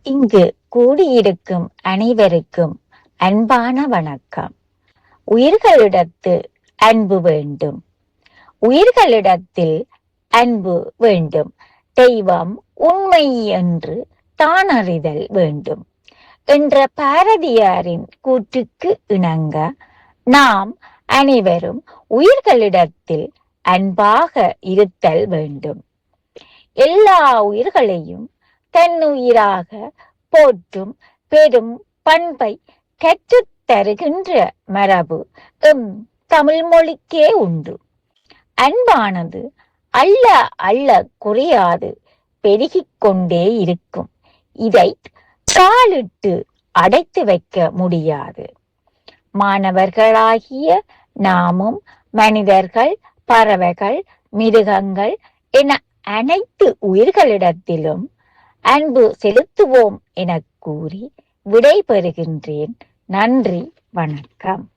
இங்கு கூடியிருக்கும் அனைவருக்கும் அன்பான வணக்கம். உயிர்களிடத்தில் அன்பு வேண்டும். உயிர்களிடத்தில் அன்பு வேண்டும். தெய்வம் உண்மை என்று தானறிதல் வேண்டும் என்ற பாரதியாரின் கூற்றுக்கு இணங்க நாம் அனைவரும் உயிர்களிடத்தில் அன்பாக இருத்தல் வேண்டும். எல்லா உயிர்களையும் தன்னுயிராக போற்றும் பெரும் பண்பை கற்றுத் தருகின்ற மரபு எம் தமிழ் மொழிக்கே உண்டு. அன்பானது அள்ள அள்ள குறையாது பெருகிக் கொண்டே இருக்கும். இதை காலிட்டு அடைத்து வைக்க முடியாது. மாணவர்களாகிய நாமும் மனிதர்கள், பறவைகள், மிருகங்கள் என அனைத்து உயிர்களிடத்திலும் அன்பு செலுத்துவோம் என கூறி விடை பெறுகின்றேன். நன்றி, வணக்கம்.